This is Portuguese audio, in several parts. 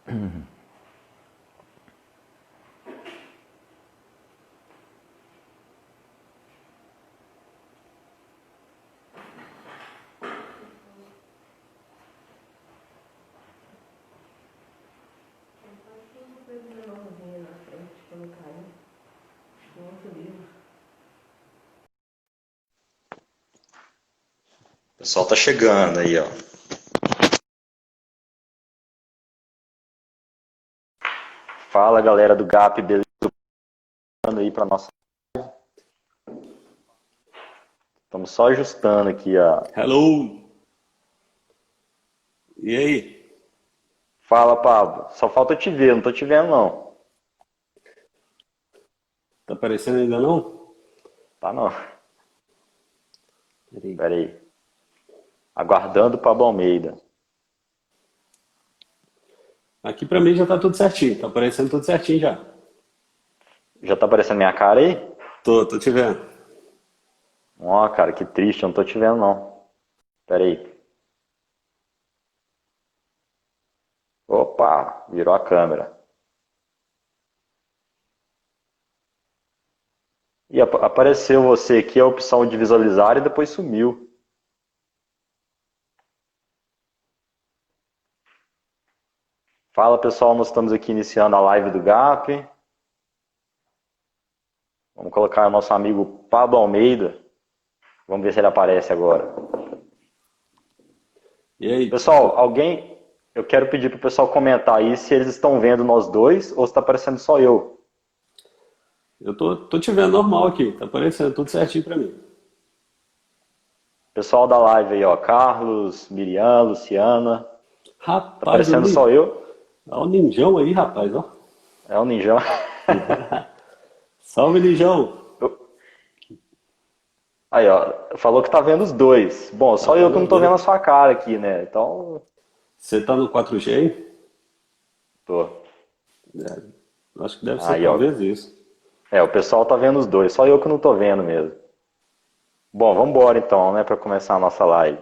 O pessoal tá chegando aí, ó. Fala, galera do GAP, beleza? Aí para nossa. Estamos só ajustando aqui a. Hello! E aí? Fala, Pablo. Só falta eu te ver, não tô te vendo não. Tá aparecendo ainda não? Tá não. Peraí. Pera aí. Aguardando o Pablo Almeida. Aqui pra mim já tá tudo certinho, tá aparecendo tudo certinho já. Já tá aparecendo minha cara aí? Tô te vendo. Ó, cara, que triste, eu não tô te vendo não. Pera aí. Opa, virou a câmera. E apareceu você aqui a opção de visualizar e depois sumiu. Fala pessoal, nós estamos aqui iniciando a live do GAP. Vamos colocar o nosso amigo Pablo Almeida. Vamos ver se ele aparece agora. E aí? Pessoal, alguém. Eu quero pedir para o pessoal comentar aí se eles estão vendo nós dois ou se está aparecendo só eu. Eu tô te vendo normal aqui, tá aparecendo tudo certinho pra mim. Pessoal da live aí, ó. Carlos, Miriam, Luciana. Tá Rapaz, aparecendo só eu? Olha o ninjão aí, rapaz, ó. É o Ninjão. Salve, ninjão! Aí, ó. Falou que tá vendo os dois. Bom, Tá só eu que vendo não os tô vendo a dois? sua cara aqui, né? Então, Você tá no 4G aí? tô. É, acho que deve ser Aí, ó. talvez isso. É, o pessoal tá vendo os dois. Só eu que não tô vendo mesmo. Bom, vamos embora então, né, para começar a nossa live.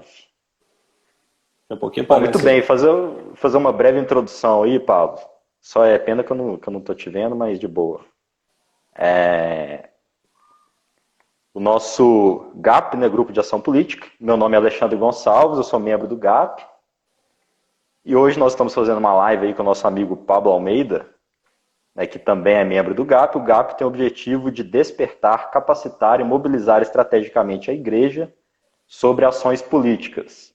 Daqui a pouquinho Bom, muito bem. aparece. Fazer uma breve introdução aí, Pablo. Só é pena que eu não tô te vendo, mas de boa. O nosso GAP, né, Grupo de Ação Política. Meu nome é Alexandre Gonçalves, eu sou membro do GAP. E hoje nós estamos fazendo uma live aí com o nosso amigo Pablo Almeida, né, que também é membro do GAP. O GAP tem o objetivo de despertar, capacitar e mobilizar estrategicamente a igreja sobre ações políticas.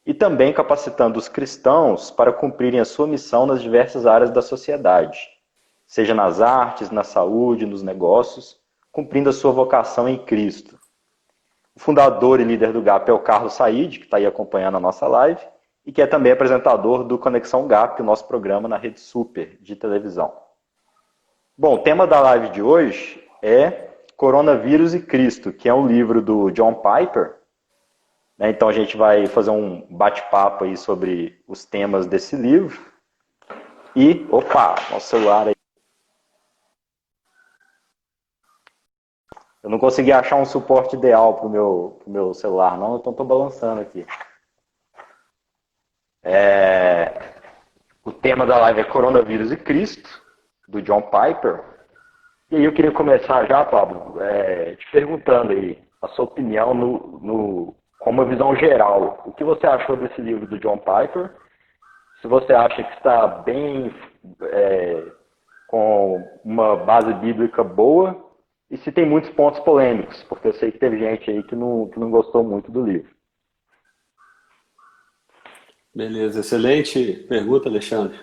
E também capacitando os cristãos para cumprirem a sua missão nas diversas áreas da sociedade, seja nas artes, na saúde, nos negócios, cumprindo a sua vocação em Cristo. O fundador e líder do GAP é o Carlos Said, que está aí acompanhando a nossa live, e que é também apresentador do Conexão GAP, o nosso programa na Rede Super de televisão. Bom, o tema da live de hoje é Coronavírus e Cristo, que é um livro do John Piper. Então a gente vai fazer um bate-papo aí sobre os temas desse livro. E, opa, nosso celular aí. Eu não consegui achar um suporte ideal pro meu celular, não, então estou balançando aqui. O tema da live é Coronavírus e Cristo, do John Piper. E aí eu queria começar já, Pablo, te perguntando aí a sua opinião com uma visão geral. O que você achou desse livro do John Piper? Se você acha que está bem, com uma base bíblica boa, e se tem muitos pontos polêmicos, porque eu sei que teve gente aí que não gostou muito do livro. Beleza, excelente pergunta, Alexandre.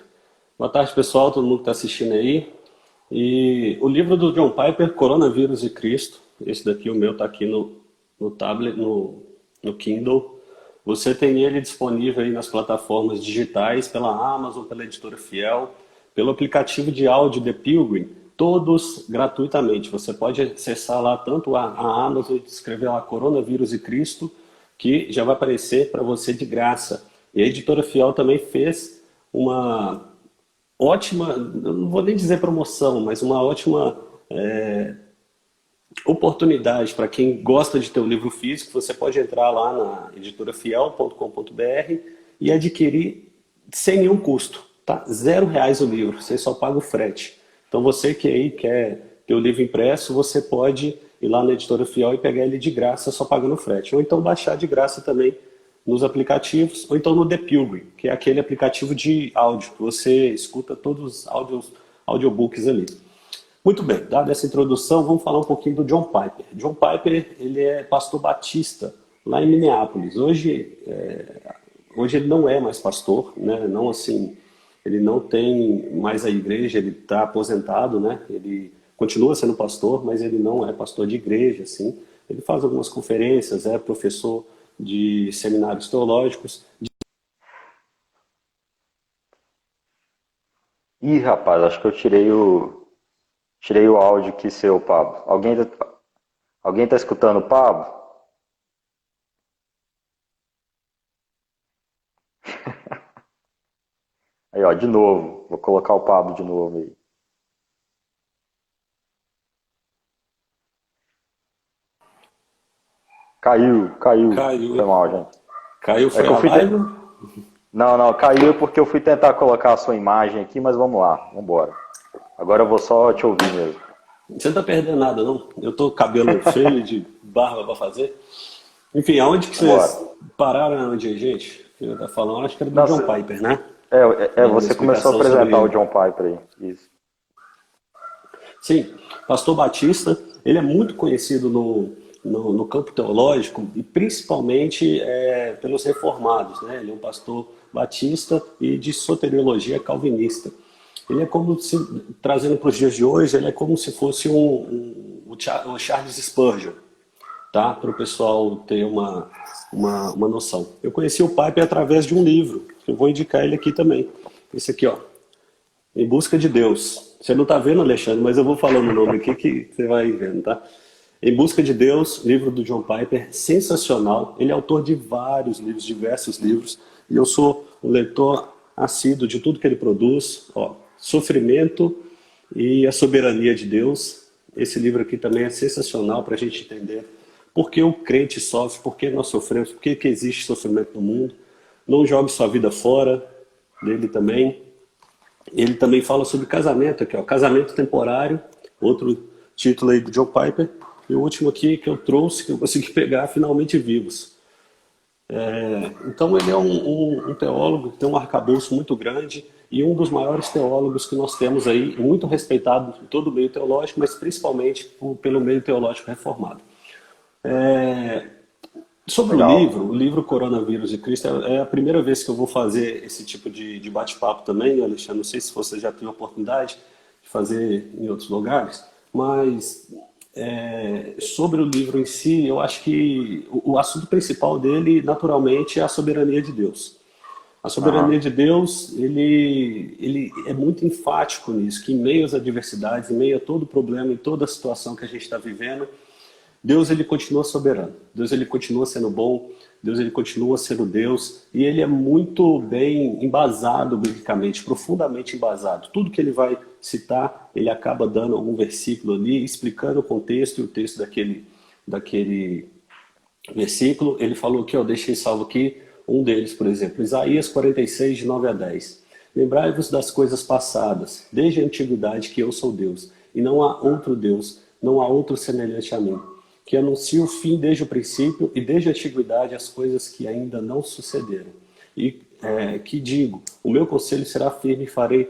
Boa tarde, pessoal, todo mundo que está assistindo aí. E o livro do John Piper, Coronavírus e Cristo, esse daqui, o meu, está aqui no tablet, no Kindle. Você tem ele disponível aí nas plataformas digitais, pela Amazon, pela Editora Fiel, pelo aplicativo de áudio The Pilgrim, todos gratuitamente. Você pode acessar lá tanto a Amazon e escrever lá Coronavírus e Cristo, que já vai aparecer para você de graça. E a Editora Fiel também fez uma ótima, eu não vou nem dizer promoção, mas uma ótima oportunidade para quem gosta de ter um livro físico. Você pode entrar lá na editorafiel.com.br e adquirir sem nenhum custo. Tá R$ 0 o livro, você só paga o frete. Então você que aí quer ter o livro impresso, você pode ir lá na Editora Fiel e pegar ele de graça, só pagando o frete. Ou então baixar de graça também nos aplicativos, ou então no The Pilgrim, que é aquele aplicativo de áudio, que você escuta todos os audiobooks ali. Muito bem, dada essa introdução, vamos falar um pouquinho do John Piper. John Piper, ele é pastor batista lá em Minneapolis. Hoje ele não é mais pastor, né? Não assim, ele não tem mais a igreja, ele está aposentado, né? Ele continua sendo pastor, mas ele não é pastor de igreja, assim. Ele faz algumas conferências, é professor de seminários teológicos. Ih, rapaz, acho que eu tirei o áudio aqui seu, Pablo. Alguém tá escutando o Pablo? Aí, ó, de novo. Vou colocar o Pablo de novo aí. Caiu. Caiu, Foi mal, gente. caiu, É foi que eu a fui. live? Não, caiu porque eu fui tentar colocar a sua imagem aqui, mas vamos lá, vamos embora. Agora eu vou só te ouvir mesmo. Você não tá perdendo nada, não? Eu tô com cabelo feio, de barba para fazer. Enfim, aonde que vocês Vambora. pararam onde, gente? Eu tava falando, acho que era do John Nossa, Piper, né? Dando uma você começou a explicação apresentar o sobre... John Piper aí. Isso. Sim, pastor Batista, ele é muito conhecido no campo teológico e principalmente pelos reformados, né? Ele é um pastor batista e de soteriologia calvinista. Ele é como se, trazendo para os dias de hoje, ele é como se fosse o Charles Spurgeon, tá? Para o pessoal ter uma noção. Eu conheci o Piper através de um livro, eu vou indicar ele aqui também. Esse aqui, ó, Em Busca de Deus. Você não está vendo, Alexandre, mas eu vou falando o nome aqui que você vai vendo, tá? Em Busca de Deus, livro do John Piper, sensacional. Ele é autor de vários livros, diversos livros, e eu sou um leitor assíduo de tudo que ele produz. Ó, Sofrimento e a Soberania de Deus. Esse livro aqui também é sensacional para a gente entender por que o crente sofre, por que nós sofremos, por que existe sofrimento no mundo. Não jogue sua vida fora, dele também. Ele também fala sobre casamento aqui, ó, Casamento Temporário, outro título aí do John Piper. E o último aqui que eu trouxe, que eu consegui pegar, Finalmente Vivos. Então ele é um teólogo que tem um arcabouço muito grande e um dos maiores teólogos que nós temos aí, muito respeitado em todo o meio teológico, mas principalmente pelo meio teológico reformado. Sobre Legal. o livro Coronavírus e Cristo, é a primeira vez que eu vou fazer esse tipo de bate-papo também, Alexandre. Não sei se você já teve a oportunidade de fazer em outros lugares, mas sobre o livro em si, eu acho que o assunto principal dele, naturalmente, é a soberania de Deus. A soberania Aham. de Deus, ele é muito enfático nisso, que em meio às adversidades, em meio a todo problema, em toda a situação que a gente está vivendo, Deus ele continua soberano, Deus ele continua sendo bom, Deus ele continua sendo Deus e ele é muito bem embasado biblicamente, profundamente embasado. Tudo que ele vai citar, ele acaba dando algum versículo ali, explicando o contexto e o texto daquele versículo. Ele falou aqui, ó, deixei salvo aqui um deles, por exemplo, Isaías 46, de 9 a 10. Lembrai-vos das coisas passadas, desde a antiguidade que eu sou Deus, e não há outro Deus, não há outro semelhante a mim, que anuncia o fim desde o princípio e desde a antiguidade as coisas que ainda não sucederam. E que digo, o meu conselho será firme e farei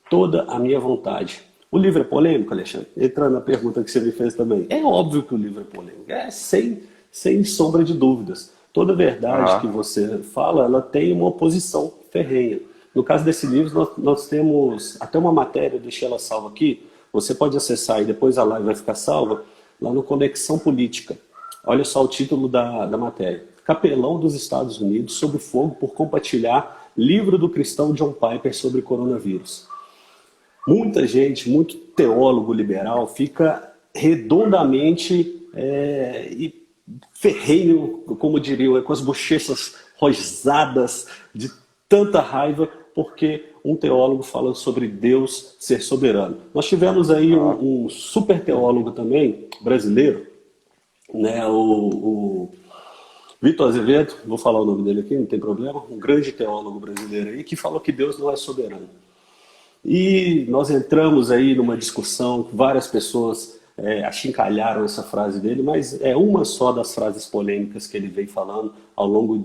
toda a minha vontade. O livro é polêmico, Alexandre? Entrando na pergunta que você me fez também. É óbvio que o livro é polêmico, sem sombra de dúvidas. Toda verdade que Aham. você fala, ela tem uma oposição ferrenha. No caso desse livro, nós temos até uma matéria, eu deixei ela salva aqui, você pode acessar e depois a live vai ficar salva, lá no Conexão Política. Olha só o título da matéria. Capelão dos Estados Unidos sob fogo por compartilhar livro do cristão John Piper sobre coronavírus. Muita gente, muito teólogo liberal, fica redondamente ferrenho, como diriam, com as bochechas rosadas de tanta raiva, porque um teólogo fala sobre Deus ser soberano. Nós tivemos aí Aham. um super teólogo também, brasileiro, né, o Vitor Azevedo, vou falar o nome dele aqui, não tem problema, um grande teólogo brasileiro aí, que falou que Deus não é soberano. E nós entramos aí numa discussão, várias pessoas achincalharam essa frase dele, mas é uma só das frases polêmicas que ele vem falando ao longo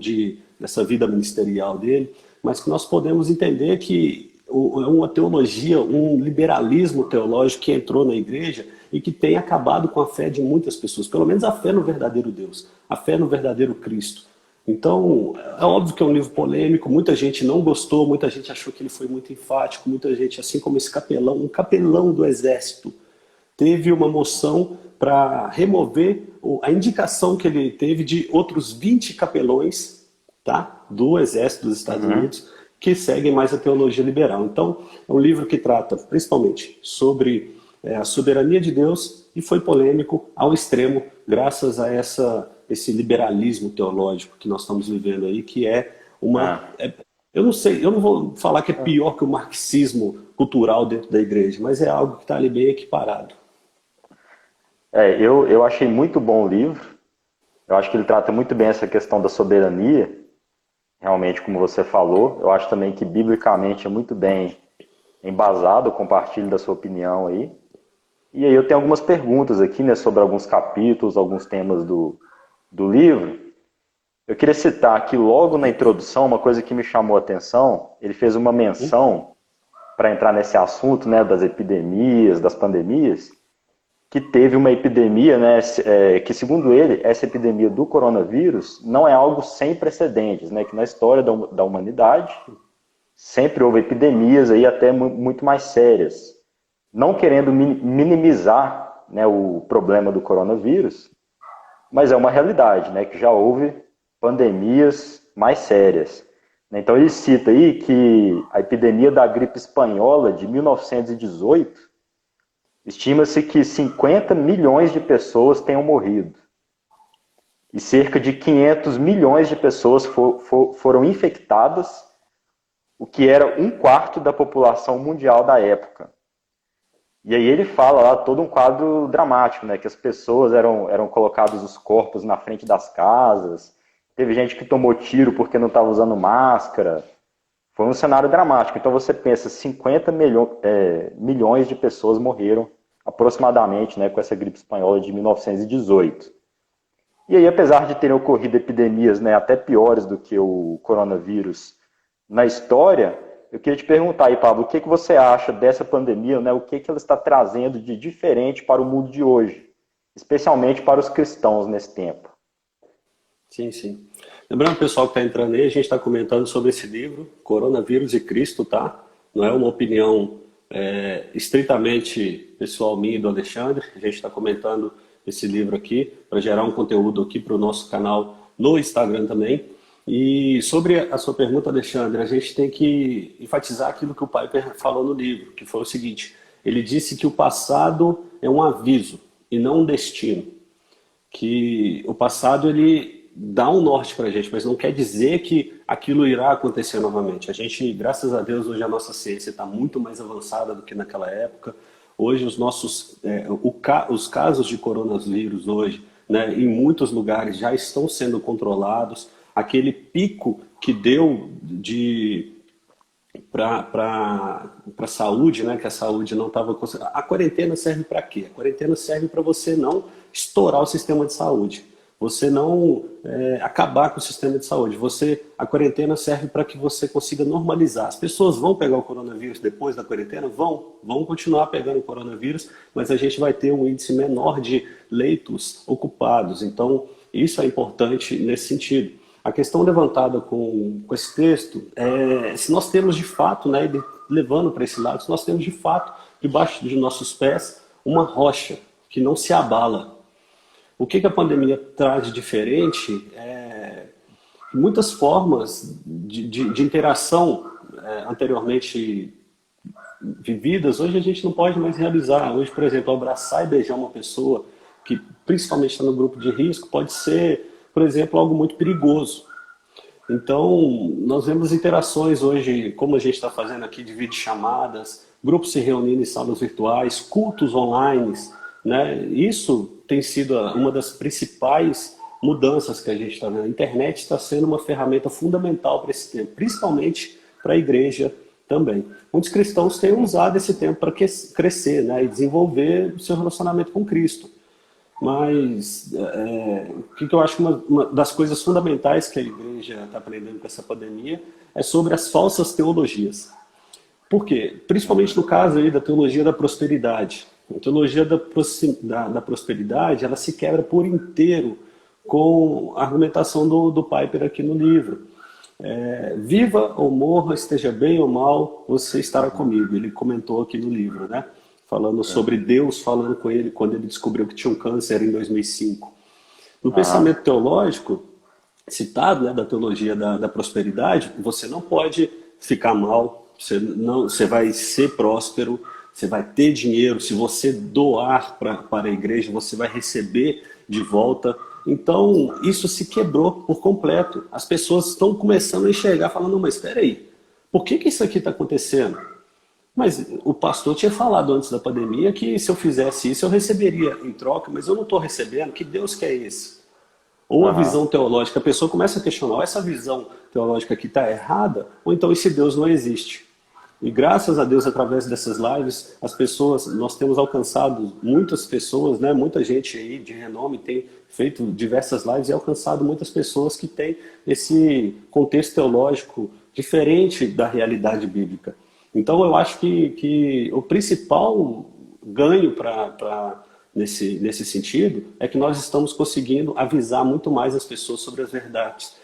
dessa vida ministerial dele, mas que nós podemos entender que é uma teologia, um liberalismo teológico que entrou na igreja e que tem acabado com a fé de muitas pessoas, pelo menos a fé no verdadeiro Deus, a fé no verdadeiro Cristo. Então, é óbvio que é um livro polêmico, muita gente não gostou, muita gente achou que ele foi muito enfático, muita gente, assim como esse capelão, um capelão do exército, teve uma moção para remover a indicação que ele teve de outros 20 capelões, tá, do exército dos Estados Unidos, que seguem mais a teologia liberal. Então, é um livro que trata principalmente sobre a soberania de Deus e foi polêmico ao extremo, graças a esse liberalismo teológico que nós estamos vivendo aí, que é uma... eu não sei, eu não vou falar que é pior que o marxismo cultural dentro da igreja, mas é algo que está ali bem equiparado. Eu achei muito bom o livro. Eu acho que ele trata muito bem essa questão da soberania, realmente, como você falou. Eu acho também que, biblicamente, é muito bem embasado. Eu compartilho da sua opinião aí. E aí eu tenho algumas perguntas aqui, né, sobre alguns capítulos, alguns temas do livro. Eu queria citar aqui, logo na introdução, uma coisa que me chamou a atenção. Ele fez uma menção, para entrar nesse assunto, né, das epidemias, das pandemias, que teve uma epidemia, né, que segundo ele, essa epidemia do coronavírus não é algo sem precedentes, né, que na história da humanidade sempre houve epidemias aí até muito mais sérias. Não querendo minimizar, né, o problema do coronavírus, mas é uma realidade, né, que já houve pandemias mais sérias. Então ele cita aí que a epidemia da gripe espanhola de 1918, estima-se que 50 milhões de pessoas tenham morrido. E cerca de 500 milhões de pessoas foram infectadas, o que era 1/4 da população mundial da época. E aí ele fala lá todo um quadro dramático, né? Que as pessoas eram colocados os corpos na frente das casas, teve gente que tomou tiro porque não estava usando máscara. Foi um cenário dramático. Então você pensa, 50 milhões de pessoas morreram aproximadamente, né, com essa gripe espanhola de 1918. E aí, apesar de terem ocorrido epidemias, né, até piores do que o coronavírus na história, eu queria te perguntar aí, Pablo, o que você acha dessa pandemia, né, o que ela está trazendo de diferente para o mundo de hoje, especialmente para os cristãos nesse tempo? Sim, sim. Lembrando, pessoal que está entrando aí, a gente está comentando sobre esse livro, Coronavírus e Cristo, tá? Não é uma opinião estritamente pessoal minha e do Alexandre. A gente está comentando esse livro aqui para gerar um conteúdo aqui para o nosso canal no Instagram também. E sobre a sua pergunta, Alexandre, a gente tem que enfatizar aquilo que o Piper falou no livro, que foi o seguinte: ele disse que o passado é um aviso e não um destino. Que o passado ele dá um norte para a gente, mas não quer dizer que aquilo irá acontecer novamente. A gente, graças a Deus, hoje a nossa ciência está muito mais avançada do que naquela época. Hoje os casos de coronavírus hoje, né, em muitos lugares já estão sendo controlados. Aquele pico que deu para a saúde, né, que a saúde não estava... A quarentena serve para quê? A quarentena serve para você não estourar o sistema de saúde. Você não acabar com o sistema de saúde. A quarentena serve para que você consiga normalizar. As pessoas vão pegar o coronavírus depois da quarentena? Vão continuar pegando o coronavírus, mas a gente vai ter um índice menor de leitos ocupados. Então, isso é importante nesse sentido. A questão levantada com esse texto é se nós temos de fato, né, levando para esse lado, se nós temos de fato, debaixo de nossos pés, uma rocha que não se abala. O que a pandemia traz de diferente é muitas formas de interação anteriormente vividas, hoje a gente não pode mais realizar. Hoje, por exemplo, abraçar e beijar uma pessoa que principalmente está no grupo de risco pode ser, por exemplo, algo muito perigoso. Então, nós vemos interações hoje, como a gente está fazendo aqui, de videochamadas, grupos se reunindo em salas virtuais, cultos online, né? Isso tem sido uma das principais mudanças que a gente está vendo. A internet está sendo uma ferramenta fundamental para esse tempo, principalmente para a igreja também. Muitos cristãos têm usado esse tempo para crescer, né, e desenvolver o seu relacionamento com Cristo. Mas o que eu acho que uma das coisas fundamentais que a igreja está aprendendo com essa pandemia é sobre as falsas teologias. Por quê? Principalmente no caso aí da teologia da prosperidade. A teologia da prosperidade, ela se quebra por inteiro com a argumentação do Piper aqui no livro. Viva ou morra, esteja bem ou mal, você estará comigo. Ele comentou aqui no livro, né? Falando sobre Deus falando com ele quando ele descobriu que tinha um câncer em 2005. No pensamento teológico, citado, né, da teologia da prosperidade, você não pode ficar mal, você vai ser próspero, você vai ter dinheiro, se você doar para a igreja, você vai receber de volta. Então, isso se quebrou por completo. As pessoas estão começando a enxergar, falando, mas espera aí, por que isso aqui está acontecendo? Mas o pastor tinha falado antes da pandemia que se eu fizesse isso, eu receberia em troca, mas eu não estou recebendo. Que Deus que é esse? Ou a visão teológica, a pessoa começa a questionar, essa visão teológica aqui está errada, ou então esse Deus não existe. E graças a Deus, através dessas lives, as pessoas, nós temos alcançado muitas pessoas, né? Muita gente aí de renome tem feito diversas lives e alcançado muitas pessoas que têm esse contexto teológico diferente da realidade bíblica. Então eu acho que o principal ganho nesse sentido é que nós estamos conseguindo avisar muito mais as pessoas sobre as verdades.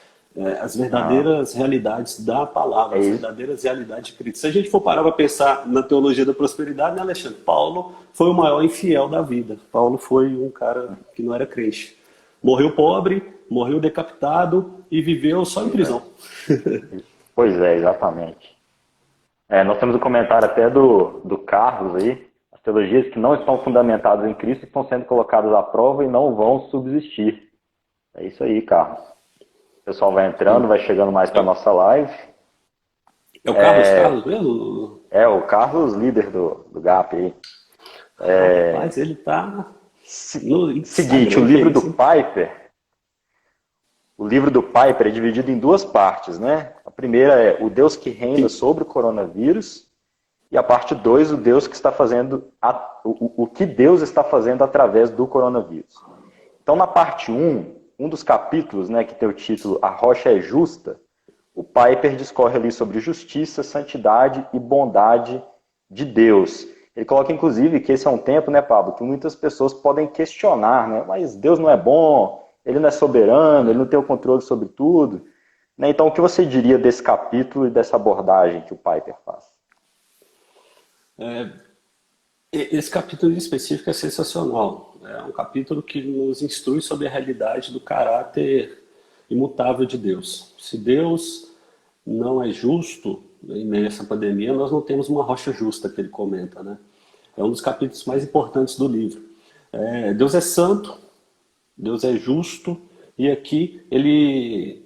As verdadeiras realidades da palavra, as verdadeiras realidades de Cristo. Se a gente for parar para pensar na teologia da prosperidade, né, Alexandre? Paulo foi o maior infiel da vida. Paulo foi um cara que não era crente. Morreu pobre, morreu decapitado e viveu só em prisão. Pois é, exatamente. Nós temos um comentário até do Carlos aí. As teologias que não estão fundamentadas em Cristo estão sendo colocadas à prova e não vão subsistir. É isso aí, Carlos. O pessoal vai entrando, vai chegando mais para a nossa live. É o Carlos mesmo? É, o Carlos, líder do GAP aí. Mas ele tá... Seguinte, o livro do Piper... O livro do Piper é dividido em duas partes, né? A primeira é o Deus que reina sobre o coronavírus. E a parte 2, o Deus que está fazendo... O que Deus está fazendo através do coronavírus. Então, na parte 1... Um dos capítulos, né, que tem o título A Rocha é Justa, o Piper discorre ali sobre justiça, santidade e bondade de Deus. Ele coloca, inclusive, que esse é um tempo, né, Pablo, que muitas pessoas podem questionar, né, mas Deus não é bom, Ele não é soberano, Ele não tem o controle sobre tudo. Né? Então, o que você diria desse capítulo e dessa abordagem que o Piper faz? Esse capítulo em específico é sensacional. É um capítulo que nos instrui sobre a realidade do caráter imutável de Deus. Se Deus não é justo, em meio a essa pandemia, nós não temos uma rocha justa, que ele comenta, né? É um dos capítulos mais importantes do livro. Deus é santo, Deus é justo, e aqui ele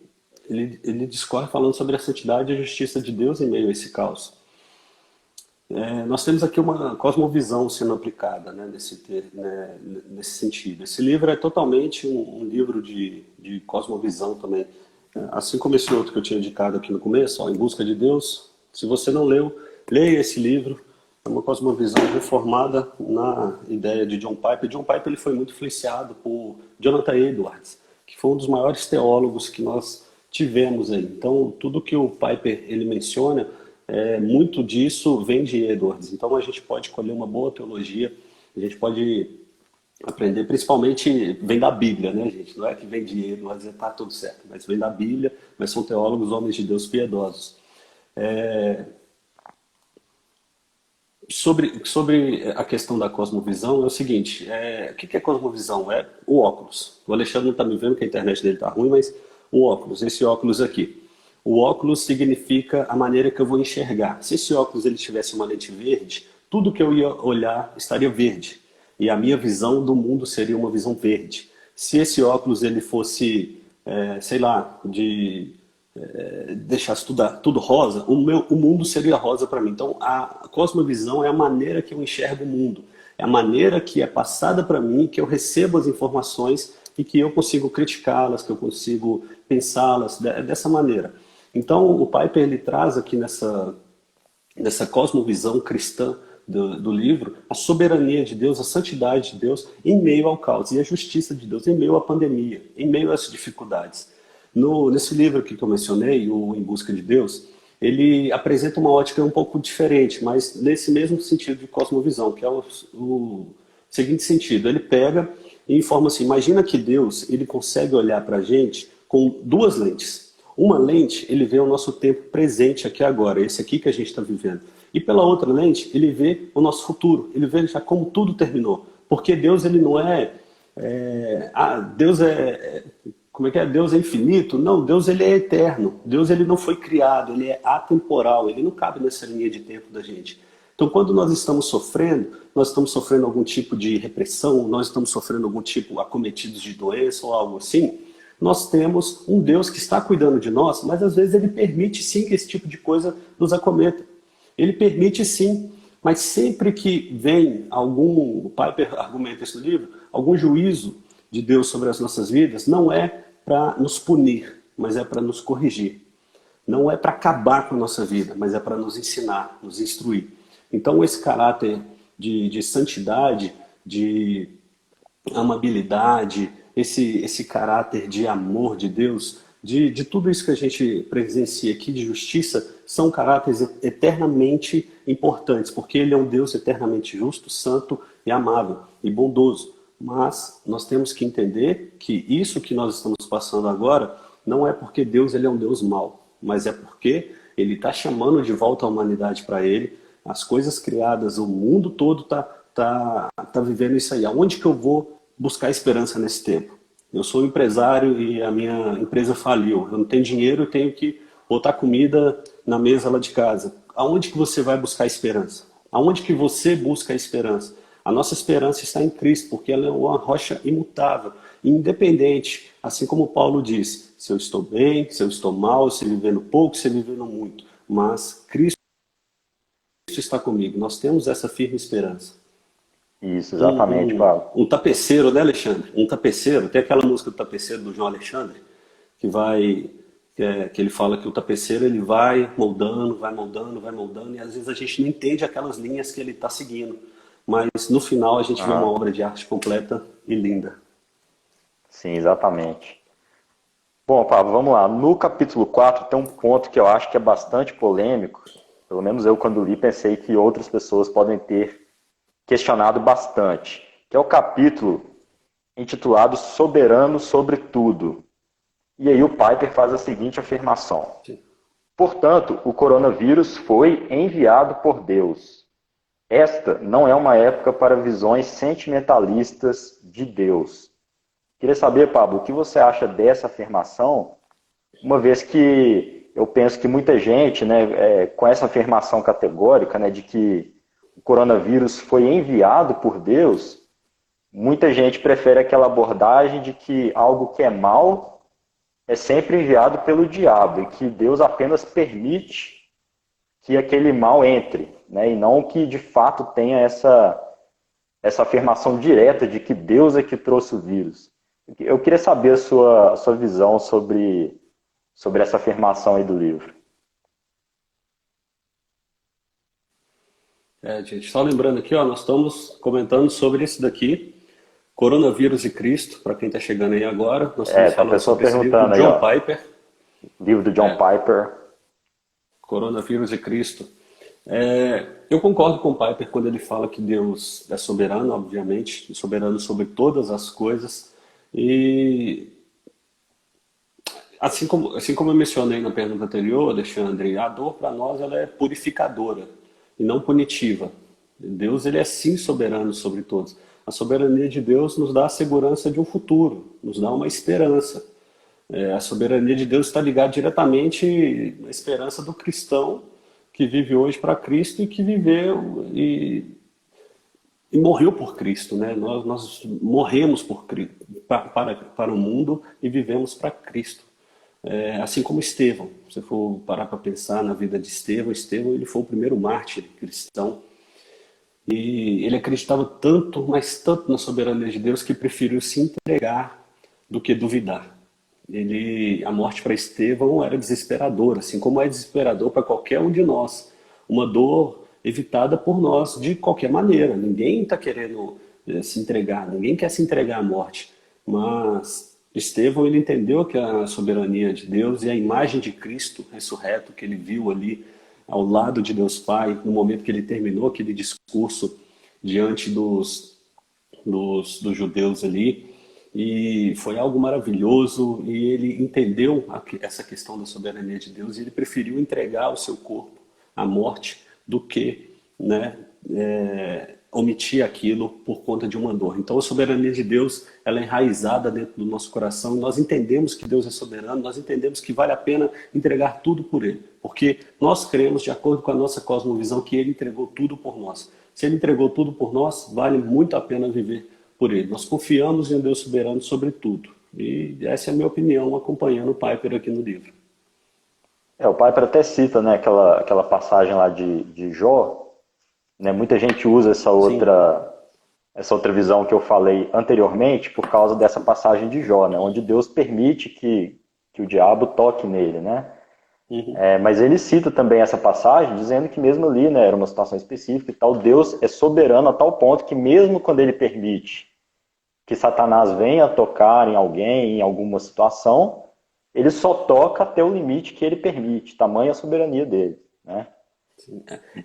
discorre falando sobre a santidade e a justiça de Deus em meio a esse caos. Nós temos aqui uma cosmovisão sendo aplicada, né, nesse sentido. Esse livro é totalmente um livro de cosmovisão também. Assim como esse outro que eu tinha indicado aqui no começo, Em Busca de Deus. Se você não leu, leia esse livro. É uma cosmovisão reformada na ideia de John Piper. John Piper ele foi muito influenciado por Jonathan Edwards, que foi um dos maiores teólogos que nós tivemos aí. Então, tudo que o Piper ele menciona, muito disso vem de Edwards. Então, a gente pode escolher uma boa teologia, a gente pode aprender, principalmente vem da Bíblia, né, gente? Não é que vem de Edwards e está tudo certo, mas vem da Bíblia, mas são teólogos, homens de Deus piedosos. Sobre a questão da cosmovisão, é o seguinte, o que é cosmovisão? É o óculos. O Alexandre não está me vendo que a internet dele está ruim, mas o óculos, esse óculos aqui. O óculos significa a maneira que eu vou enxergar. Se esse óculos ele tivesse uma lente verde, tudo que eu ia olhar estaria verde. E a minha visão do mundo seria uma visão verde. Se esse óculos ele fosse, sei lá, deixasse tudo rosa, o mundo seria rosa para mim. Então, a cosmovisão é a maneira que eu enxergo o mundo. É a maneira que é passada para mim, que eu recebo as informações e que eu consigo criticá-las, que eu consigo pensá-las dessa maneira. Então, o Piper ele traz aqui dessa cosmovisão cristã do livro, a soberania de Deus, a santidade de Deus em meio ao caos e a justiça de Deus em meio à pandemia, em meio às dificuldades. Nesse livro aqui que eu mencionei, o Em Busca de Deus, ele apresenta uma ótica um pouco diferente, mas nesse mesmo sentido de cosmovisão, que é o seguinte sentido: ele pega e informa assim: imagina que Deus ele consegue olhar para a gente com duas lentes. Uma lente, ele vê o nosso tempo presente aqui agora, esse aqui que a gente está vivendo. E pela outra lente, ele vê o nosso futuro, ele vê já como tudo terminou. Porque Deus, ele não Deus como é que é? Deus é infinito? Não, Deus ele é eterno. Deus ele não foi criado, ele é atemporal, ele não cabe nessa linha de tempo da gente. Então, quando nós estamos sofrendo algum tipo de repressão, nós estamos sofrendo algum tipo acometidos de doença ou algo assim, nós temos um Deus que está cuidando de nós, mas às vezes ele permite sim que esse tipo de coisa nos acometa. Ele permite sim, mas sempre que vem o Piper argumenta isso no livro, algum juízo de Deus sobre as nossas vidas, não é para nos punir, mas é para nos corrigir. Não é para acabar com a nossa vida, mas é para nos ensinar, nos instruir. Então esse caráter de santidade, de amabilidade, esse caráter de amor de Deus, de tudo isso que a gente presencia aqui, de justiça, são caráteres eternamente importantes, porque Ele é um Deus eternamente justo, santo e amável e bondoso. Mas nós temos que entender que isso que nós estamos passando agora não é porque Deus ele é um Deus mau, mas é porque Ele está chamando de volta a humanidade para Ele, as coisas criadas, o mundo todo tá vivendo isso aí. Aonde que eu vou buscar esperança nesse tempo? Eu sou empresário e a minha empresa faliu. Eu não tenho dinheiro, eu tenho que botar comida na mesa lá de casa. Aonde que você vai buscar esperança? Aonde que você busca a esperança? A nossa esperança está em Cristo, porque ela é uma rocha imutável, independente. Assim como Paulo diz, se eu estou bem, se eu estou mal, se vivendo pouco, se vivendo muito. Mas Cristo está comigo. Nós temos essa firme esperança. Isso, exatamente, Pablo. Um tapeceiro, né, Alexandre? Um tapeceiro. Tem aquela música do tapeceiro do João Alexandre, que ele fala que o tapeceiro ele vai moldando, e às vezes a gente não entende aquelas linhas que ele está seguindo. Mas no final a gente vê uma obra de arte completa e linda. Sim, exatamente. Bom, Pablo, vamos lá. No capítulo 4 tem um ponto que eu acho que é bastante polêmico. Pelo menos eu, quando li, pensei que outras pessoas podem ter questionado bastante, que é o capítulo intitulado Soberano sobre Tudo. E aí o Piper faz a seguinte afirmação: portanto, o coronavírus foi enviado por Deus. Esta não é uma época para visões sentimentalistas de Deus. Queria saber, Pablo, o que você acha dessa afirmação, uma vez que eu penso que muita gente, né, com essa afirmação categórica, né, de que o coronavírus foi enviado por Deus, muita gente prefere aquela abordagem de que algo que é mal é sempre enviado pelo diabo e que Deus apenas permite que aquele mal entre, né, e não que de fato tenha essa afirmação direta de que Deus é que trouxe o vírus. Eu queria saber a sua visão sobre essa afirmação aí do livro. Gente, só lembrando aqui, nós estamos comentando sobre esse daqui, Coronavírus e Cristo, para quem está chegando aí agora. Nós estamos falando sobre esse livro do John Piper. Livro do John Piper. Coronavírus e Cristo. Eu concordo com o Piper quando ele fala que Deus é soberano, obviamente, soberano sobre todas as coisas. E assim como eu mencionei na pergunta anterior, Alexandre, a dor para nós ela é purificadora e não punitiva. Deus ele é sim soberano sobre todos. A soberania de Deus nos dá a segurança de um futuro, nos dá uma esperança. A soberania de Deus está ligada diretamente à esperança do cristão que vive hoje para Cristo e que viveu e morreu por Cristo, né? Nós morremos para o mundo e vivemos para Cristo. Assim como Estevão. Se você for parar para pensar na vida de Estevão ele foi o primeiro mártir cristão. E ele acreditava tanto, mas tanto na soberania de Deus que preferiu se entregar do que duvidar. A morte para Estevão era desesperadora, assim como é desesperador para qualquer um de nós. uma dor evitada por nós de qualquer maneira. Ninguém está querendo se entregar, ninguém quer se entregar à morte. Mas Estevão, ele entendeu que a soberania de Deus e a imagem de Cristo ressurreto que ele viu ali ao lado de Deus Pai, no momento que ele terminou aquele discurso diante dos judeus ali, e foi algo maravilhoso, e ele entendeu essa questão da soberania de Deus, e ele preferiu entregar o seu corpo à morte do que, né, omitir aquilo por conta de uma dor. Então a soberania de Deus, ela é enraizada dentro do nosso coração, e nós entendemos que Deus é soberano, nós entendemos que vale a pena entregar tudo por Ele, porque nós cremos, de acordo com a nossa cosmovisão, que Ele entregou tudo por nós. Se Ele entregou tudo por nós, vale muito a pena viver por Ele. Nós confiamos em Deus soberano sobre tudo. E essa é a minha opinião, acompanhando o Piper aqui no livro. O Piper até cita, né, aquela passagem lá de Jó, né, muita gente usa essa outra visão que eu falei anteriormente por causa dessa passagem de Jó, né, onde Deus permite que o diabo toque nele, né? Uhum. Mas ele cita também essa passagem dizendo que mesmo ali, né, era uma situação específica e tal, Deus é soberano a tal ponto que mesmo quando ele permite que Satanás venha tocar em alguém, em alguma situação, ele só toca até o limite que ele permite, tamanha a soberania dele, né?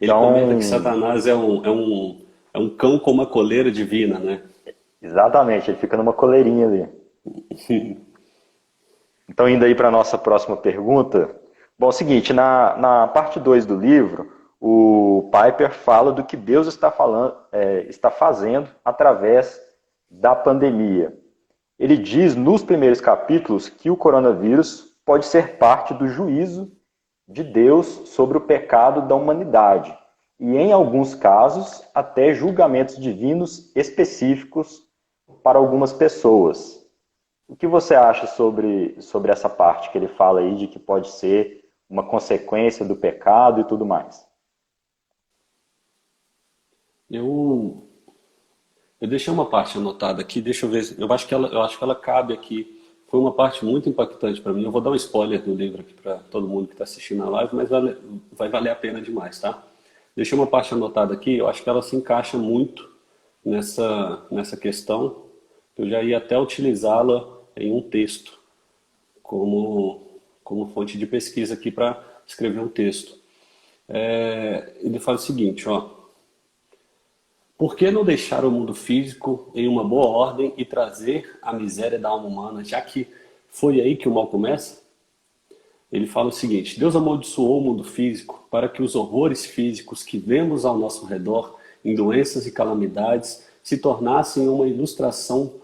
Ele comenta que Satanás é um cão com uma coleira divina, né? Exatamente, ele fica numa coleirinha ali. Então, indo aí para a nossa próxima pergunta. Bom, é o seguinte, na parte 2 do livro, o Piper fala do que Deus está fazendo através da pandemia. Ele diz nos primeiros capítulos que o coronavírus pode ser parte do juízo de Deus sobre o pecado da humanidade e, em alguns casos, até julgamentos divinos específicos para algumas pessoas. O que você acha sobre essa parte que ele fala aí de que pode ser uma consequência do pecado e tudo mais? Eu deixei uma parte anotada aqui, deixa eu ver, eu acho que ela cabe aqui. Foi uma parte muito impactante para mim. Eu vou dar um spoiler do livro aqui para todo mundo que está assistindo a live, mas vai valer a pena demais, tá? Deixei uma parte anotada aqui, eu acho que ela se encaixa muito nessa questão. Eu já ia até utilizá-la em um texto como fonte de pesquisa aqui para escrever um texto. Ele fala o seguinte, ó. Por que não deixar o mundo físico em uma boa ordem e trazer a miséria da alma humana, já que foi aí que o mal começa? Ele fala o seguinte, Deus amaldiçoou o mundo físico para que os horrores físicos que vemos ao nosso redor, em doenças e calamidades, se tornassem uma ilustração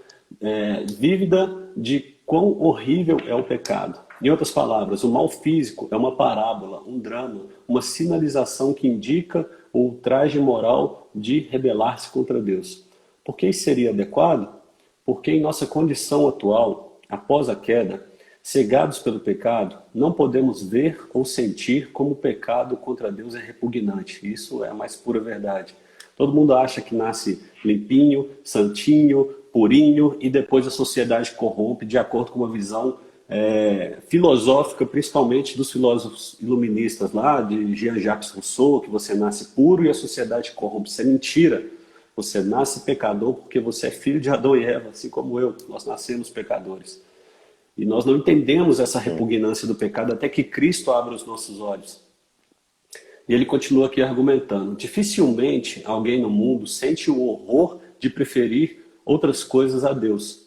vívida de quão horrível é o pecado. Em outras palavras, o mal físico é uma parábola, um drama, uma sinalização que indica o ultraje moral de rebelar-se contra Deus. Por que isso seria adequado? Porque em nossa condição atual, após a queda, cegados pelo pecado, não podemos ver ou sentir como o pecado contra Deus é repugnante. Isso é a mais pura verdade. Todo mundo acha que nasce limpinho, santinho, purinho, e depois a sociedade corrompe de acordo com uma visão filosófica, principalmente dos filósofos iluministas lá, de Jean-Jacques Rousseau, que você nasce puro e a sociedade corrompe. Isso é mentira. Você nasce pecador porque você é filho de Adão e Eva, assim como eu. Nós nascemos pecadores. E nós não entendemos essa repugnância do pecado até que Cristo abra os nossos olhos. E ele continua aqui argumentando. Dificilmente alguém no mundo sente o horror de preferir outras coisas a Deus.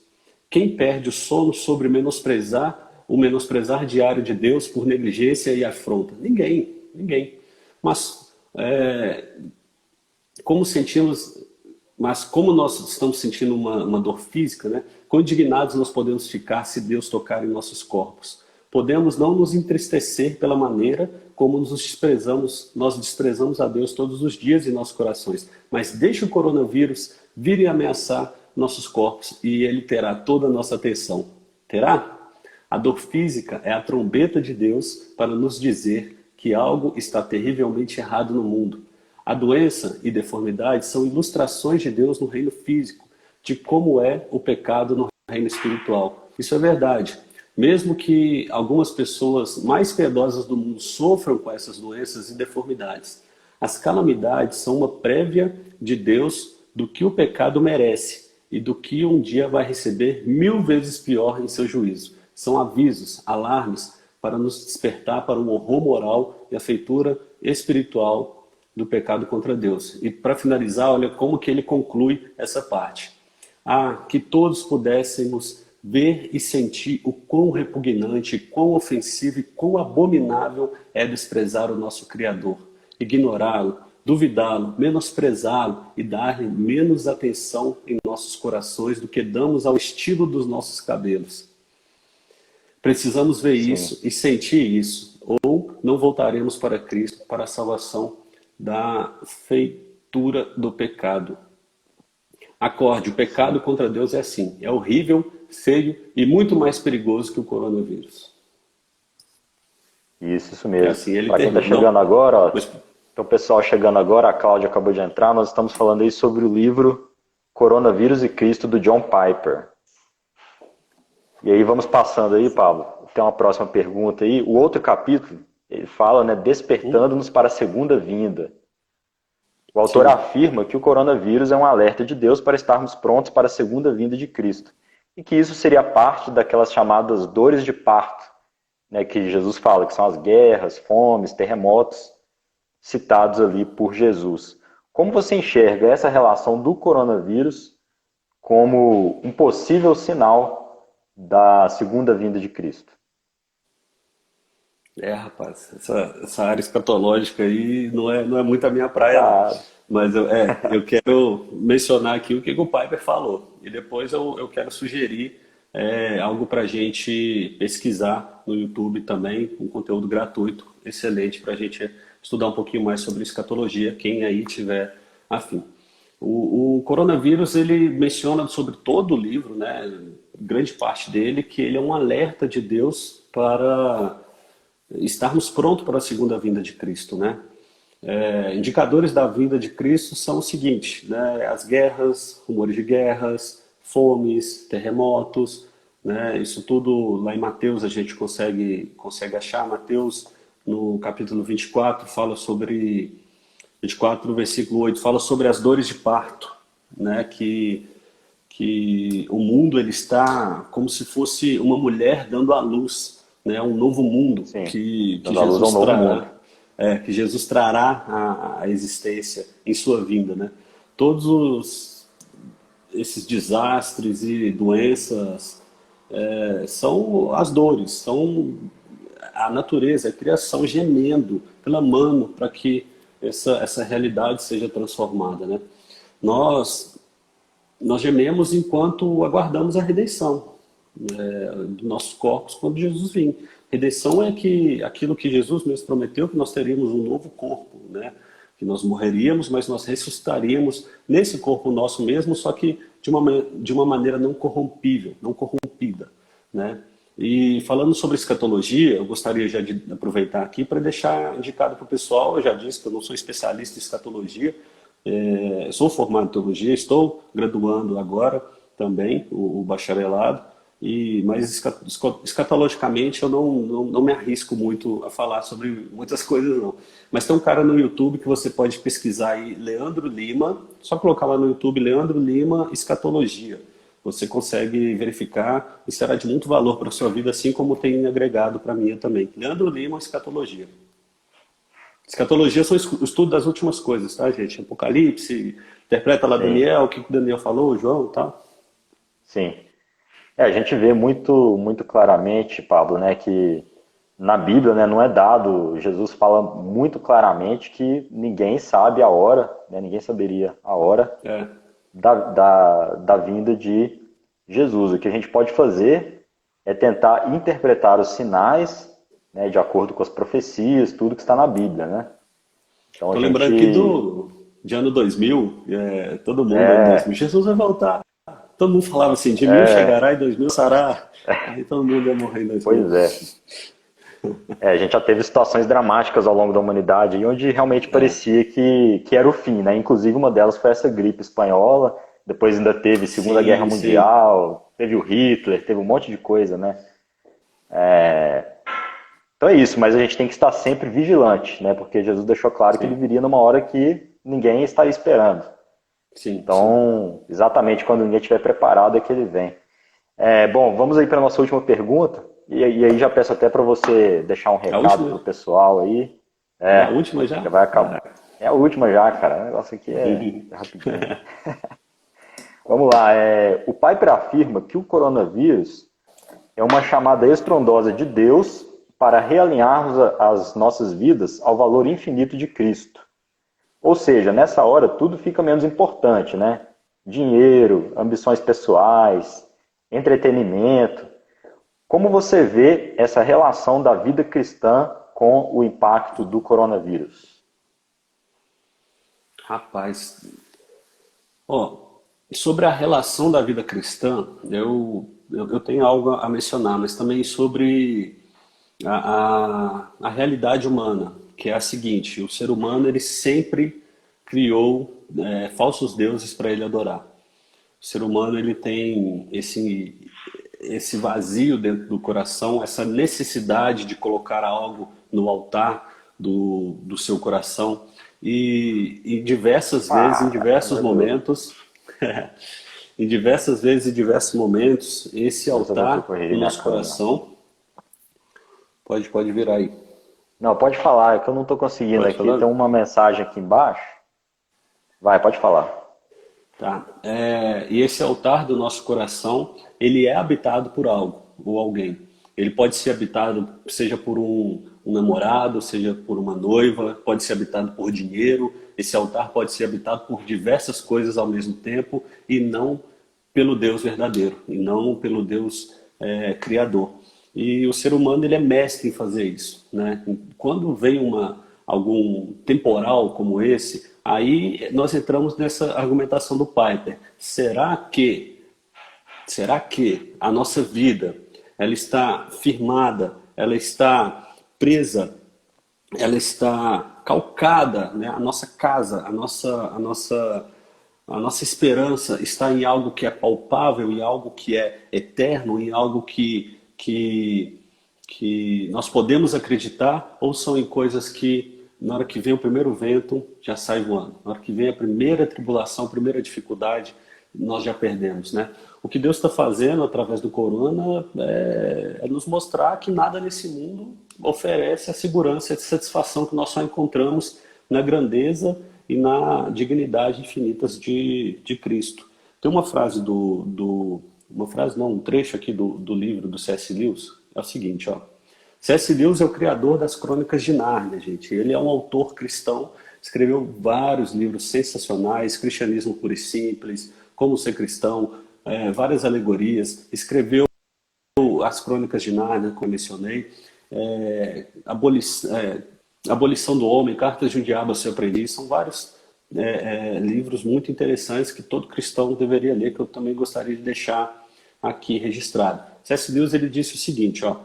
Quem perde o sono sobre o menosprezar diário de Deus por negligência e afronta? Ninguém. Mas como nós estamos sentindo uma dor física, né? Quão indignados nós podemos ficar se Deus tocar em nossos corpos? Podemos não nos entristecer pela maneira como nós desprezamos a Deus todos os dias em nossos corações. Mas deixe o coronavírus vir e ameaçar nossos corpos e ele terá toda a nossa atenção. Terá? A dor física é a trombeta de Deus para nos dizer que algo está terrivelmente errado no mundo. A doença e deformidade são ilustrações de Deus no reino físico, de como é o pecado no reino espiritual. Isso é verdade. Mesmo que algumas pessoas mais piedosas do mundo sofram com essas doenças e deformidades, As calamidades são uma prévia de Deus do que o pecado merece e do que um dia vai receber 1000 vezes pior em seu juízo. São avisos, alarmes para nos despertar para um horror moral e a feitura espiritual do pecado contra Deus. E para finalizar, olha como que ele conclui essa parte. Que todos pudéssemos ver e sentir o quão repugnante, quão ofensivo e quão abominável é desprezar o nosso Criador, ignorá-lo, duvidá-lo, menosprezá-lo e dar-lhe menos atenção em nossos corações do que damos ao estilo dos nossos cabelos. Precisamos ver Sim. isso e sentir isso, ou não voltaremos para Cristo para a salvação da feitura do pecado. Acorde, o pecado contra Deus é assim, é horrível, feio e muito mais perigoso que o coronavírus. Isso mesmo. Assim, Para quem está chegando agora, ó, então, pessoal chegando agora, a Cláudia acabou de entrar, nós estamos falando aí sobre o livro Coronavírus e Cristo, do John Piper. E aí vamos passando aí, Pablo, tem uma próxima pergunta aí. O outro capítulo, ele fala, né, despertando-nos para a segunda vinda. O autor afirma que o coronavírus é um alerta de Deus para estarmos prontos para a segunda vinda de Cristo. E que isso seria parte daquelas chamadas dores de parto, né, que Jesus fala, que são as guerras, fomes, terremotos, citados ali por Jesus. Como você enxerga essa relação do coronavírus como um possível sinal da segunda vinda de Cristo? Rapaz, essa área escatológica aí não é muito a minha praia, não. Mas eu quero mencionar aqui o que o Piper falou. E depois eu quero sugerir algo para a gente pesquisar no YouTube também, um conteúdo gratuito, excelente, para a gente estudar um pouquinho mais sobre escatologia, quem aí tiver afim. O coronavírus, ele menciona sobre todo o livro, né, grande parte dele, que ele é um alerta de Deus para estarmos prontos para a segunda vinda de Cristo, né? Indicadores da vinda de Cristo são o seguinte, né? As guerras, rumores de guerras, fomes, terremotos, né? Isso tudo lá em Mateus a gente consegue achar. Mateus, no capítulo 24, fala sobre 24, versículo 8, fala sobre as dores de parto, né? Que o mundo ele está como se fosse uma mulher dando à luz, né? Um novo mundo. Sim, que dando à luz a um novo mundo. Que Jesus trará a existência em sua vinda, né? Todos esses desastres e doenças são as dores, são a natureza, a criação gemendo, clamando para que essa realidade seja transformada, né? Nós gememos enquanto aguardamos a redenção dos nossos corpos quando Jesus vir. Redenção é aquilo que Jesus mesmo prometeu, que nós teríamos um novo corpo, né? Que nós morreríamos, mas nós ressuscitaríamos nesse corpo nosso mesmo, só que de uma maneira não corrompível, não corrompida, né? E falando sobre escatologia, eu gostaria já de aproveitar aqui para deixar indicado para o pessoal. Eu já disse que eu não sou especialista em escatologia, sou formado em teologia, estou graduando agora também o bacharelado, mas escatologicamente eu não me arrisco muito a falar sobre muitas coisas não. Mas tem um cara no YouTube que você pode pesquisar aí, Leandro Lima, só colocar lá no YouTube, Leandro Lima, escatologia. Você consegue verificar e será de muito valor para a sua vida, assim como tem agregado para a minha também. Leandro Lima, escatologia. Escatologia são o estudo das últimas coisas, tá, gente? Apocalipse, interpreta lá Daniel, o que Daniel falou, João e tal. Sim. A gente vê muito, muito claramente, Pablo, né, que na Bíblia, né, não é dado, Jesus fala muito claramente que ninguém sabe a hora, né, ninguém saberia a hora da vinda de Jesus. O que a gente pode fazer é tentar interpretar os sinais, né, de acordo com as profecias, tudo que está na Bíblia, né? Então, tô lembrando aqui de ano 2000, todo mundo ano 2000, Jesus vai voltar. Todo mundo falava assim, de 1000 chegará e 2000 sará. Aí todo mundo ia morrer em 2000. Pois a gente já teve situações dramáticas ao longo da humanidade, onde realmente parecia que era o fim, né? Inclusive uma delas foi essa gripe espanhola, depois ainda teve Segunda Guerra Mundial, teve o Hitler, teve um monte de coisa, né? Então é isso, mas a gente tem que estar sempre vigilante, né? Porque Jesus deixou claro que ele Sim, viria numa hora que ninguém estaria esperando. sim, sim. Então, exatamente quando ninguém estiver preparado é que ele vem. Bom, vamos aí para a nossa última pergunta. E aí já peço até para você deixar um A recado última? para o pessoal aí. É a É, última já? já vai acabar. Caraca. É a última já, cara. O negócio aqui é rapidinho. Vamos lá. O Piper afirma que o coronavírus é uma chamada estrondosa de Deus para realinharmos as nossas vidas ao valor infinito de Cristo. Ou seja, nessa hora tudo fica menos importante, né? Dinheiro, ambições pessoais, entretenimento. Como você vê essa relação da vida cristã com o impacto do coronavírus? Rapaz, ó, sobre a relação da vida cristã, eu tenho algo a mencionar, mas também sobre a realidade humana, que é a seguinte: o ser humano ele sempre criou falsos deuses para ele adorar. O ser humano ele tem esse vazio dentro do coração, essa necessidade de colocar algo no altar do seu coração. E diversas vezes, em Ah, diversos aleluia. momentos, em diversas vezes e diversos momentos, esse Deus abençoe altar corrigir no minha nosso câmera. coração, pode virar aí, Não, pode falar, é que eu não estou conseguindo pode aqui. falar? Tem uma mensagem aqui embaixo. Vai, pode falar. Tá? E esse altar do nosso coração, ele é habitado por algo ou alguém. Ele pode ser habitado, seja por um namorado, seja por uma noiva, pode ser habitado por dinheiro. Esse altar pode ser habitado por diversas coisas ao mesmo tempo e não pelo Deus verdadeiro, e não pelo Deus criador. E o ser humano ele é mestre em fazer isso, né? Quando vem algum temporal como esse, aí nós entramos nessa argumentação do Piper. Será que a nossa vida ela está firmada, ela está presa, ela está calcada, né? A nossa casa, a nossa esperança está em algo que é palpável, em algo que é eterno, em algo que nós podemos acreditar, ou são em coisas que, na hora que vem o primeiro vento, já sai voando. Na hora que vem a primeira tribulação, a primeira dificuldade, nós já perdemos, né? O que Deus está fazendo através do corona é nos mostrar que nada nesse mundo oferece a segurança e a satisfação que nós só encontramos na grandeza e na dignidade infinitas de Cristo. Tem uma frase uma frase não, um trecho aqui do livro do C.S. Lewis, é o seguinte, ó. C.S. Lewis é o criador das Crônicas de Nárnia, gente. Ele é um autor cristão, escreveu vários livros sensacionais, Cristianismo Puro e Simples, Como Ser Cristão, várias alegorias, escreveu as Crônicas de Nárnia, como mencionei, Abolição do Homem, Cartas de um Diabo ao Seu Aprendiz, são vários livros muito interessantes que todo cristão deveria ler, que eu também gostaria de deixar aqui registrado. C.S. Lewis ele disse o seguinte, ó,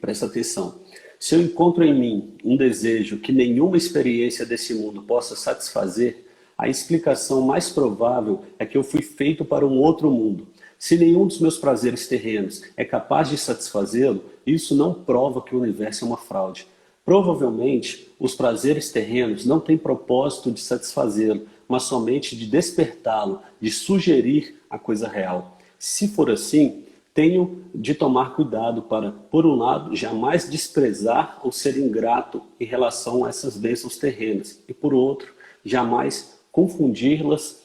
presta atenção: se eu encontro em mim um desejo que nenhuma experiência desse mundo possa satisfazer, a explicação mais provável é que eu fui feito para um outro mundo. Se nenhum dos meus prazeres terrenos é capaz de satisfazê-lo, isso não prova que o universo é uma fraude. Provavelmente, os prazeres terrenos não têm propósito de satisfazê-lo, mas somente de despertá-lo, de sugerir a coisa real. Se for assim, tenho de tomar cuidado para, por um lado, jamais desprezar ou ser ingrato em relação a essas bênçãos terrenas, e por outro, jamais confundi-las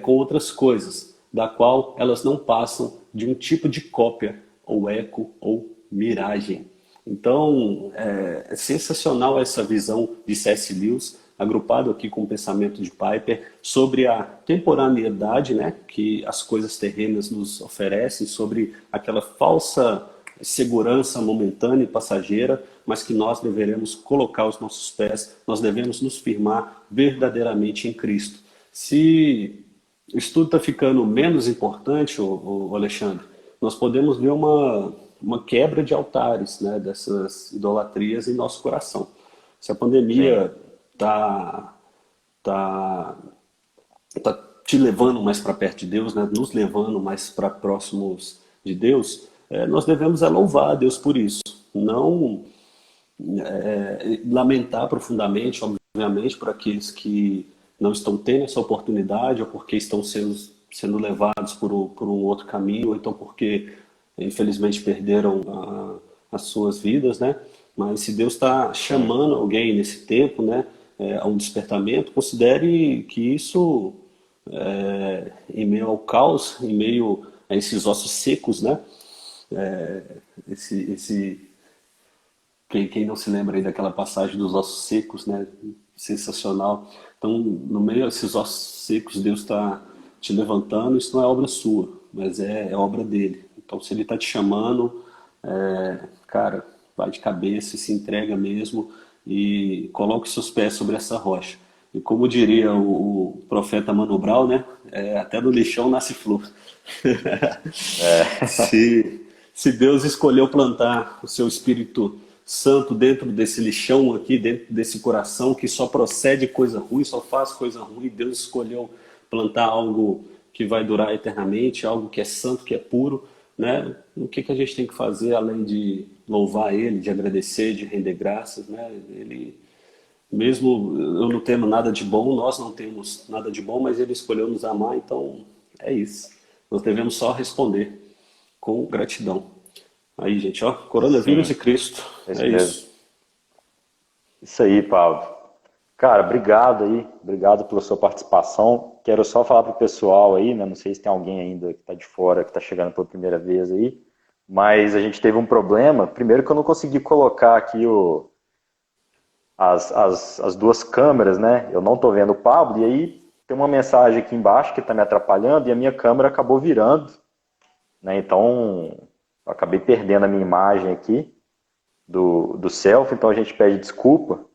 com outras coisas, da qual elas não passam de um tipo de cópia, ou eco, ou miragem. Então, é sensacional essa visão de C.S. Lewis, agrupado aqui com o pensamento de Piper, sobre a temporaneidade, né, que as coisas terrenas nos oferecem, sobre aquela falsa segurança momentânea e passageira, mas que nós deveremos colocar os nossos pés, nós devemos nos firmar verdadeiramente em Cristo. Se o estudo está ficando menos importante, o Alexandre, nós podemos ver uma quebra de altares, né, dessas idolatrias em nosso coração. Se a Sim. pandemia tá te levando mais para perto de Deus, né, nos levando mais para próximos de Deus, nós devemos louvar a Deus por isso. Não lamentar profundamente, obviamente, por aqueles que não estão tendo essa oportunidade, ou porque estão sendo levados por um outro caminho, ou então porque, infelizmente, perderam as suas vidas, né? Mas se Deus está Sim, chamando alguém nesse tempo, né, a um despertamento, considere que isso, em meio ao caos, em meio a esses ossos secos, né? É, esse quem não se lembra aí daquela passagem dos ossos secos, né? Sensacional. Então, no meio desses ossos secos, Deus está te levantando. Isso não é obra sua, mas é obra dele. Então, se ele está te chamando, cara, vai de cabeça, se entrega mesmo e coloque seus pés sobre essa rocha. E como diria o profeta Mano Brown, né? Até no lixão nasce flor. é, Se Deus escolheu plantar o seu Espírito Santo dentro desse lixão aqui, dentro desse coração que só procede coisa ruim, só faz coisa ruim, Deus escolheu plantar algo que vai durar eternamente, algo que é santo, que é puro, né? O que a gente tem que fazer além de louvar Ele, de agradecer, de render graças, né? Ele, mesmo eu não tendo nada de bom, nós não temos nada de bom, mas Ele escolheu nos amar, então é isso. Nós devemos só responder com gratidão. Aí, gente, ó, coronavírus e sim, Cristo. é É isso mesmo. isso. Isso aí, Pablo. Cara, obrigado aí, obrigado pela sua participação. Quero só falar pro pessoal aí, né? Não sei se tem alguém ainda que está de fora, que está chegando pela primeira vez aí, mas a gente teve um problema. Primeiro que eu não consegui colocar aqui as duas câmeras, né? Eu não estou vendo o Pablo, e aí tem uma mensagem aqui embaixo que está me atrapalhando e a minha câmera acabou virando, né? Então eu acabei perdendo a minha imagem aqui do selfie, então a gente pede desculpa.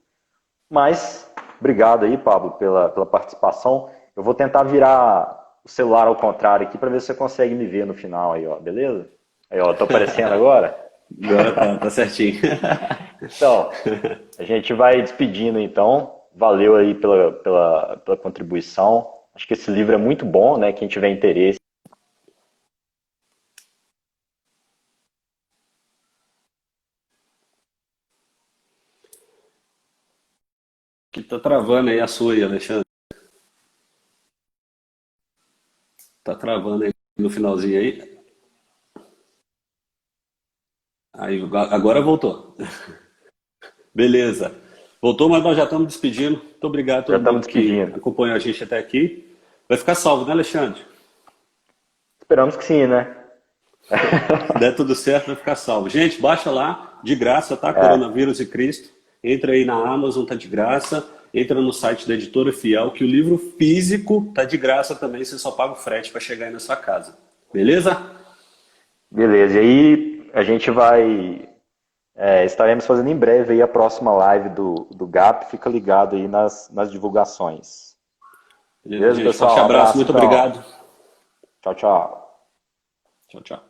Mas obrigado aí, Pablo, pela participação. Eu vou tentar virar o celular ao contrário aqui para ver se você consegue me ver no final aí, ó, beleza? Aí, ó, tô aparecendo agora? Agora tá certinho. Então, a gente vai despedindo então. Valeu aí pela contribuição. Acho que esse livro é muito bom, né? Quem tiver interesse. Que tá travando aí a sua aí, Alexandre. Tá travando aí no finalzinho aí. Aí, agora voltou. Beleza. Voltou, mas nós já estamos despedindo. Muito obrigado a Já todo estamos mundo que despedindo. acompanhou a gente até aqui. Vai ficar salvo, né, Alexandre? Esperamos que sim, né? Se der tudo certo, vai ficar salvo. Gente, baixa lá, de graça, tá? É, Coronavírus e Cristo. Entra aí na Amazon, tá de graça. Entra no site da Editora Fiel, que o livro físico tá de graça também, você só paga o frete para chegar aí na sua casa. Beleza? beleza. E aí a gente vai. Estaremos fazendo em breve aí a próxima live do GAP. Fica ligado aí nas divulgações. Beleza, Beleza, gente? Forte pessoal? Um abraço, abraço muito então. obrigado. Tchau, tchau. Tchau, tchau.